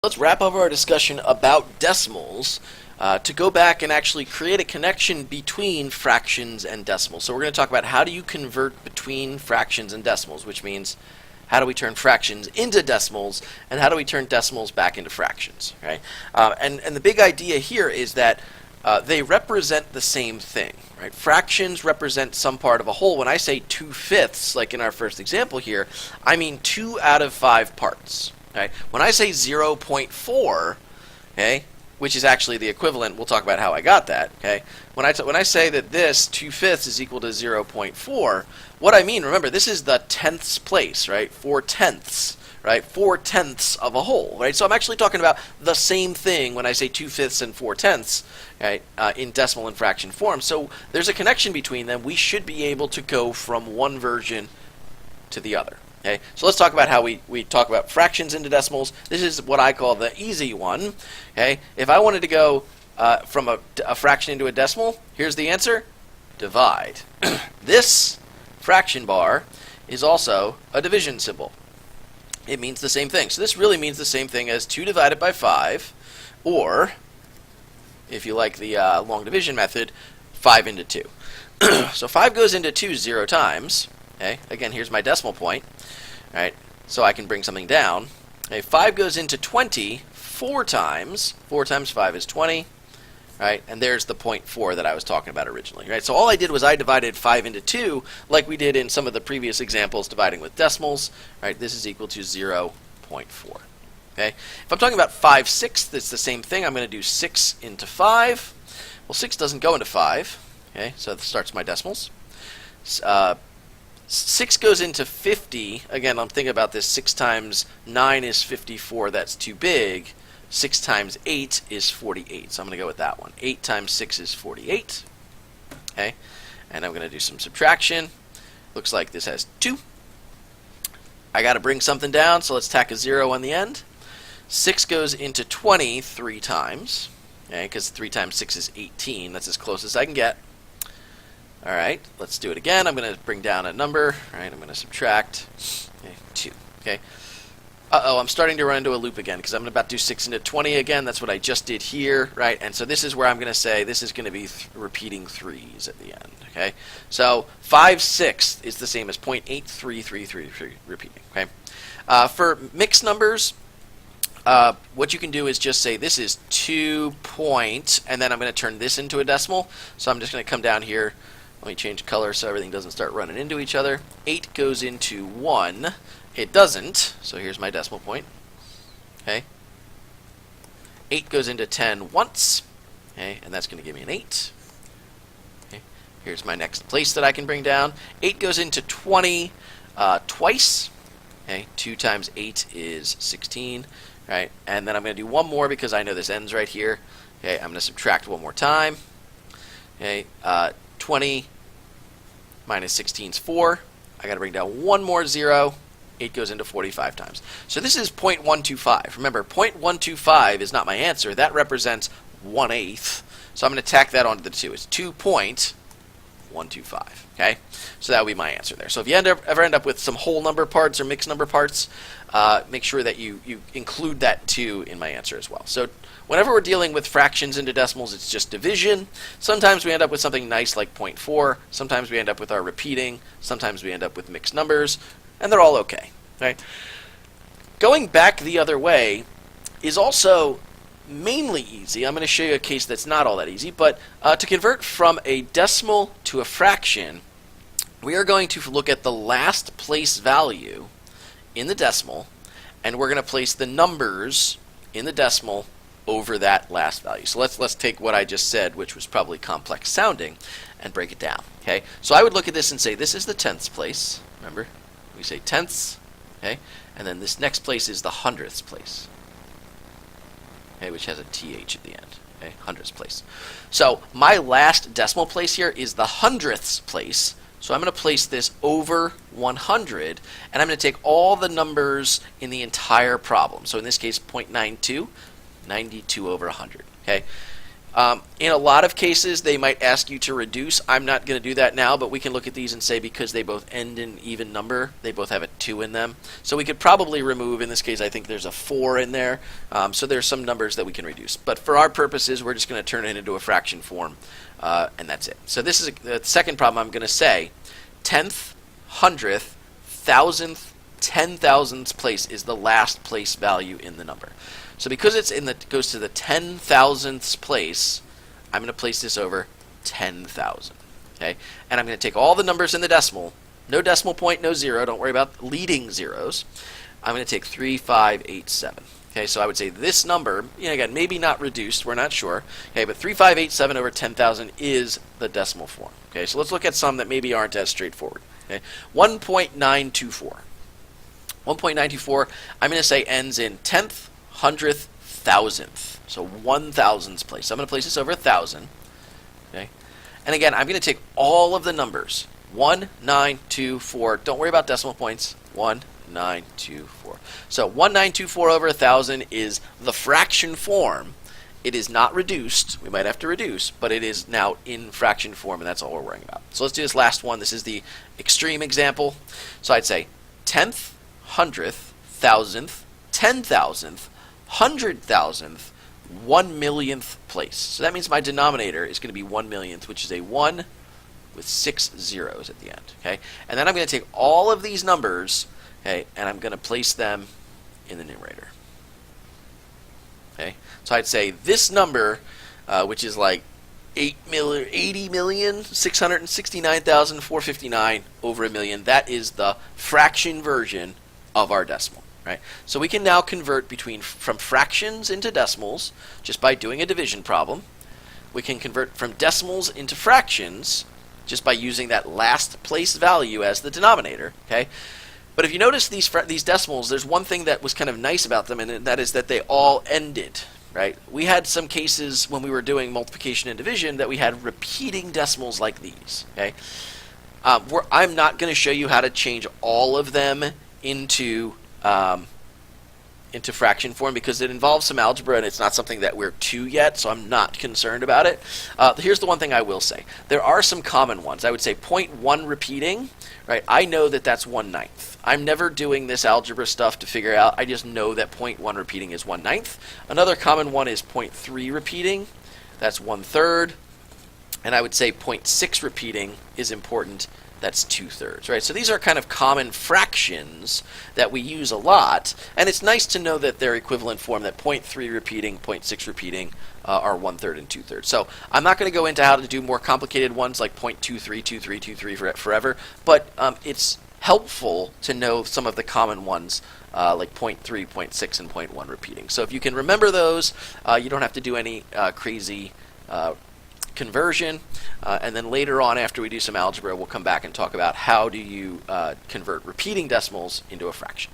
Let's wrap up our discussion about decimals to go back and actually create a connection between fractions and decimals. So we're going to talk about how do you convert between fractions and decimals, which means how do we turn fractions into decimals, and how do we turn decimals back into fractions, right? And the big idea here is that they represent the same thing, right? Fractions represent some part of a whole. When I say 2/5, like in our first example here, I mean 2 out of 5 parts. Right? When I say 0.4, okay, which is actually the equivalent, we'll talk about how I got that. Okay, when I say that this 2/5 is equal to 0.4, what I mean, remember, this is the tenths place, right? 4/10, right? 4/10 of a whole, right? So I'm actually talking about the same thing when I say 2/5 and 4/10, right? In decimal and fraction form. So there's a connection between them. We should be able to go from one version to the other. Okay, so let's talk about how we talk about fractions into decimals. This is what I call the easy one. Okay, if I wanted to go from a fraction into a decimal, here's the answer: divide. This fraction bar is also a division symbol. It means the same thing. So this really means the same thing as 2 divided by 5, or, if you like the long division method, 5 into 2. So 5 goes into 2 0 times. Okay, again, here's my decimal point. Right, so I can bring something down. Okay, 5 goes into 20 4 times. 4 times 5 is 20. Right, and there's the 0.4 that I was talking about originally. Right, so all I did was I divided 5 into 2, like we did in some of the previous examples dividing with decimals. Right, this is equal to 0.4. Okay, if I'm talking about 5/6, it's the same thing. I'm going to do 6 into 5. Well, 6 doesn't go into 5. Okay, so that starts my decimals. 6 goes into 50. Again, I'm thinking about this. 6 times 9 is 54. That's too big. 6 times 8 is 48. So I'm going to go with that one. 8 times 6 is 48. Okay, and I'm going to do some subtraction. Looks like this has 2. I got to bring something down, so let's tack a 0 on the end. 6 goes into 20 3 times. Okay, because 3 times 6 is 18. That's as close as I can get. All right, let's do it again. I'm going to bring down a number. All right, I'm going to subtract 2. Okay. Uh-oh, I'm starting to run into a loop again because I'm about to do 6 into 20 again. That's what I just did here, right? And so this is where I'm going to say this is going to be repeating 3's at the end. Okay. So 5/6 is the same as 0.8333 repeating. Okay. For mixed numbers, what you can do is just say this is 2 point, and then I'm going to turn this into a decimal. So I'm just going to come down here. Let me change color so everything doesn't start running into each other. 8 goes into 1. It doesn't, so here's my decimal point. Okay. 8 goes into 10 once. Okay, and that's going to give me an 8. Okay. Here's my next place that I can bring down. 8 goes into 20 twice. Okay. 2 times 8 is 16. Right, and then I'm going to do one more because I know this ends right here. Okay, I'm going to subtract one more time. Okay, 20 minus 16 is 4. I got to bring down one more 0. 8 goes into 45 times. So this is 0.125. Remember, 0.125 is not my answer. That represents 1/8. So I'm going to tack that onto the 2. It's 2.125. Okay, so that would be my answer there. So if you ever end up with some whole number parts or mixed number parts, make sure that you include that 2 in my answer as well. So whenever we're dealing with fractions into decimals, it's just division. Sometimes we end up with something nice like 0.4. Sometimes we end up with our repeating. Sometimes we end up with mixed numbers, and they're all okay. Right? Going back the other way is also mainly easy. I'm going to show you a case that's not all that easy, but to convert from a decimal to a fraction, we are going to look at the last place value in the decimal, and we're going to place the numbers in the decimal over that last value. So let's take what I just said, which was probably complex sounding, and break it down. Okay, so I would look at this and say this is the tenths place. Remember, we say tenths. Okay, and then this next place is the hundredths place. Okay, which has a th at the end. Okay, hundredths place. So my last decimal place here is the hundredths place. So I'm going to place this over 100, and I'm going to take all the numbers in the entire problem. So in this case, 0.92, 92 over 100. Okay. In a lot of cases, they might ask you to reduce. I'm not going to do that now, but we can look at these and say because they both end in even number, they both have a 2 in them. So we could probably remove, in this case, I think there's a 4 in there. So there's some numbers that we can reduce. But for our purposes, we're just going to turn it into a fraction form, and that's it. So this is the second problem. I'm going to say 10th, 100th, 1000th, 10,000th place is the last place value in the number. So because it's goes to the 10,000th place, I'm going to place this over 10,000. Okay, and I'm going to take all the numbers in the decimal. No decimal point, no zero. Don't worry about leading zeros. I'm going to take 3587. Okay, so I would say this number, again, maybe not reduced. We're not sure. Okay, but 3587 over 10,000 is the decimal form. Okay, so let's look at some that maybe aren't as straightforward. Okay, 1.924. 1.924. I'm going to say ends in 10th. 100th, 1000th. So 1,000th place. So I'm going to place this over 1,000. Okay. And again, I'm going to take all of the numbers. 1, 9, 2, 4. Don't worry about decimal points. 1, 9, 2, 4. So 1924 over 1,000 is the fraction form. It is not reduced. We might have to reduce, but it is now in fraction form, and that's all we're worrying about. So let's do this last one. This is the extreme example. So I'd say 10th, 100th, 1000th, 10,000th, 100,000th, 1,000,000th place. So that means my denominator is going to be 1,000,000th, which is a 1 with 6 zeros at the end. Okay, and then I'm going to take all of these numbers, okay, and I'm going to place them in the numerator. Okay, so I'd say this number, which is like 80,669,459 over 1,000,000. That is the fraction version of our decimal. Right? So we can now convert from fractions into decimals just by doing a division problem. We can convert from decimals into fractions just by using that last place value as the denominator. Okay? But if you notice these decimals, there's one thing that was kind of nice about them, and that is that they all ended. Right? We had some cases when we were doing multiplication and division that we had repeating decimals like these. Okay? I'm not going to show you how to change all of them into fraction form because it involves some algebra and it's not something that we're to yet, so I'm not concerned about it. Here's the one thing I will say. There are some common ones. I would say 0.1 repeating, right? I know that that's 1/9. I'm never doing this algebra stuff to figure out. I just know that 0.1 repeating is 1/9. Another common one is 0.3 repeating. That's 1/3. And I would say 0.6 repeating is important. That's 2/3, right? So these are kind of common fractions that we use a lot, and it's nice to know that they're equivalent form, that 0.3 repeating, 0.6 repeating are 1/3 and 2/3. So I'm not going to go into how to do more complicated ones like 0.23, 23, 23 forever, but it's helpful to know some of the common ones like 0.3, 0.6, and 0.1 repeating. So if you can remember those, you don't have to do any crazy conversion, and then later on after we do some algebra we'll come back and talk about how do you convert repeating decimals into a fraction.